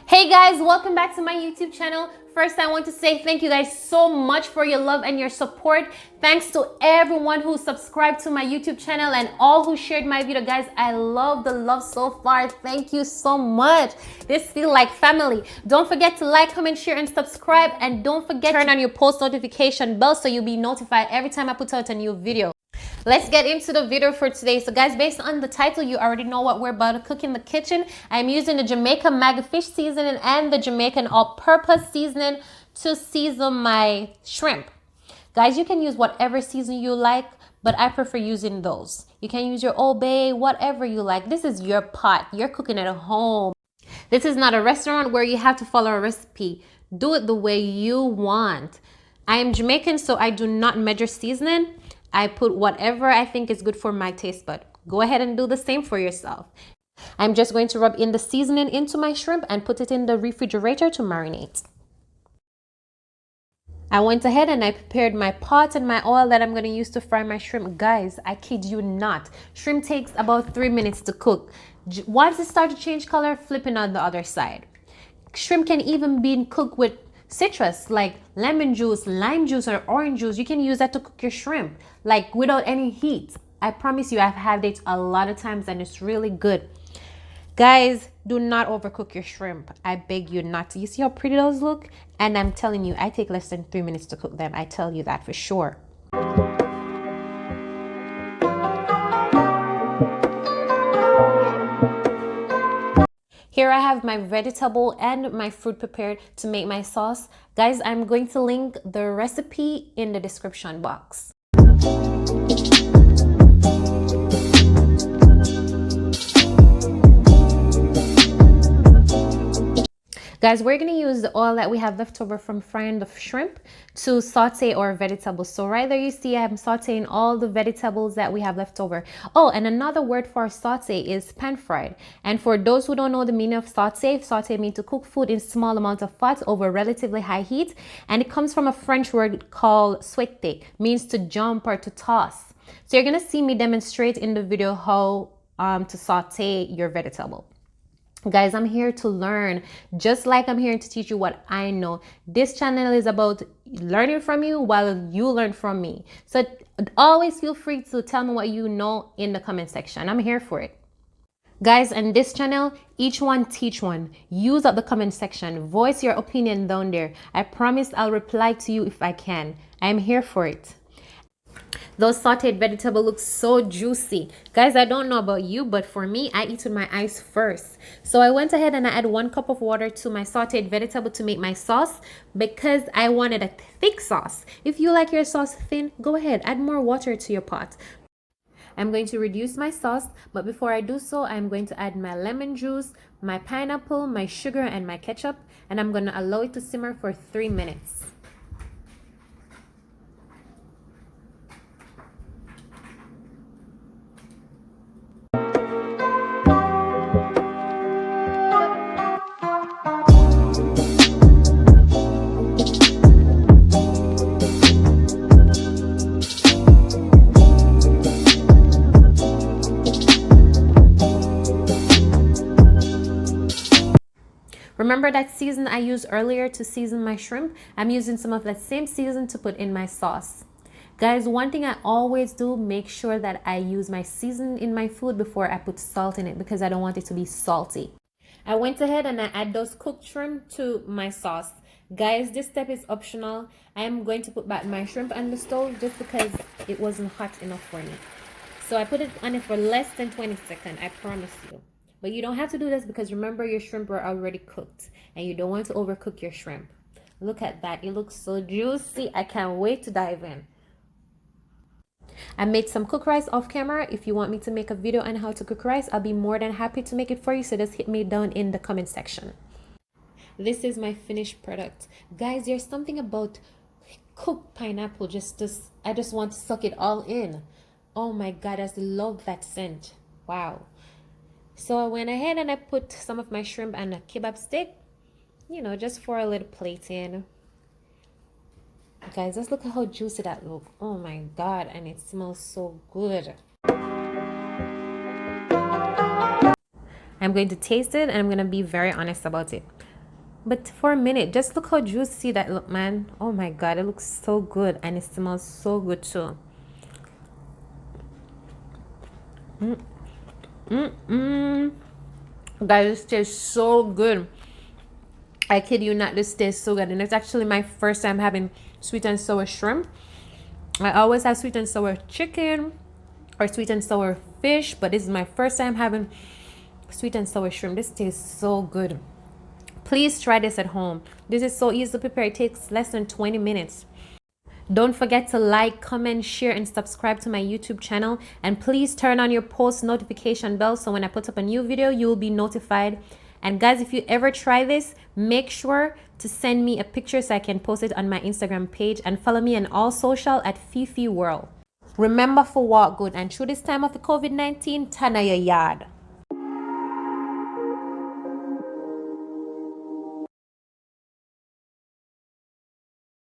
Hey guys, welcome back to my YouTube channel. First, I want to say thank you guys so much for your love and your support. Thanks to everyone who subscribed to my YouTube channel and all who shared my video. Guys, I love the love so far. Thank you so much. This feels like family. Don't forget to like, comment, share, and subscribe. And don't forget to turn on your post notification bell so you'll be notified every time I put out a new video. Let's get into the video for today. So guys, based on the title, you already know what we're about to cook in the kitchen. I'm using the Jamaican Maggi fish seasoning and the Jamaican all-purpose seasoning to season my shrimp. Guys, you can use whatever seasoning you like, but I prefer using those. You can use your Old Bay, whatever you like. This is your pot. You're cooking at home. This is not a restaurant where you have to follow a recipe. Do it the way you want. I am Jamaican, so I do not measure seasoning. I put whatever I think is good for my taste bud. Go ahead and do the same for yourself. I'm just going to rub in the seasoning into my shrimp and put it in the refrigerator to marinate. I went ahead and I prepared my pot and my oil that I'm going to use to fry my shrimp. Guys, I kid you not. Shrimp takes about 3 minutes to cook. Once it starts to change color, flip it on the other side. Shrimp can even be cooked with citrus like lemon juice, lime juice, or orange juice. You can use that to cook your shrimp like without any heat. I promise you, I've had it a lot of times and it's really good. Guys, do not overcook your shrimp. I beg you not to. You see how pretty those look? And I'm telling you, I take less than 3 minutes to cook them. I tell you that for sure. Here I have my vegetable and my fruit prepared to make my sauce. Guys, I'm going to link the recipe in the description box. Guys, we're going to use the oil that we have left over from frying the shrimp to saute our vegetables. So right there you see I'm sauteing all the vegetables that we have left over. Oh, and another word for saute is pan fried. And for those who don't know the meaning of saute means to cook food in small amounts of fat over relatively high heat. And it comes from a French word called sauteed, means to jump or to toss. So you're going to see me demonstrate in the video how to saute your vegetable. Guys, I'm here to learn, just like I'm here to teach you what I know. This channel is about learning from you while you learn from me. So always feel free to tell me what you know in the comment section. I'm here for it. Guys, on this channel, each one teach one. Use up the comment section. Voice your opinion down there. I promise I'll reply to you if I can. I'm here for it. Those sauteed vegetables look so juicy. Guys, I don't know about you, but for me, I eat with my eyes first. So I went ahead and I add 1 cup of water to my sauteed vegetable to make my sauce because I wanted a thick sauce. If you like your sauce thin, go ahead, add more water to your pot. I'm going to reduce my sauce, but before I do so, I'm going to add my lemon juice, my pineapple, my sugar, and my ketchup, and I'm going to allow it to simmer for 3 minutes. Remember that season I used earlier to season my shrimp? I'm using some of that same season to put in my sauce. Guys, one thing I always do, make sure that I use my season in my food before I put salt in it because I don't want it to be salty. I went ahead and I add those cooked shrimp to my sauce. Guys, this step is optional. I am going to put back my shrimp on the stove just because it wasn't hot enough for me. So I put it on it for less than 20 seconds, I promise you. But you don't have to do this because remember your shrimp are already cooked and you don't want to overcook your shrimp. Look at that. It looks so juicy. I can't wait to dive in. I made some cooked rice off camera. If you want me to make a video on how to cook rice, I'll be more than happy to make it for you. So just hit me down in the comment section. This is my finished product. Guys, there's something about cooked pineapple. I just want to suck it all in. Oh my God, I love that scent. Wow. So I went ahead and I put some of my shrimp on a kebab stick, you know, just for a little plating. Guys, just look at how juicy that looks. Oh my God, and it smells so good. I'm going to taste it and I'm going to be very honest about it. But for a minute, just look how juicy that look, man. Oh my god, it looks so good and it smells so good too. Guys, this tastes so good. I kid you not, this tastes so good. And it's actually my first time having sweet and sour shrimp. I always have sweet and sour chicken or sweet and sour fish, but this is my first time having sweet and sour shrimp. This tastes so good. Please try this at home. This is so easy to prepare. It takes less than 20 minutes. Don't forget to like, comment, share, and subscribe to my YouTube channel. And please turn on your post notification bell so when I put up a new video, you will be notified. And guys, if you ever try this, make sure to send me a picture so I can post it on my Instagram page. And follow me on all social at Fefe Wurl. Remember, for walk good and through this time of the COVID-19, tana your yard.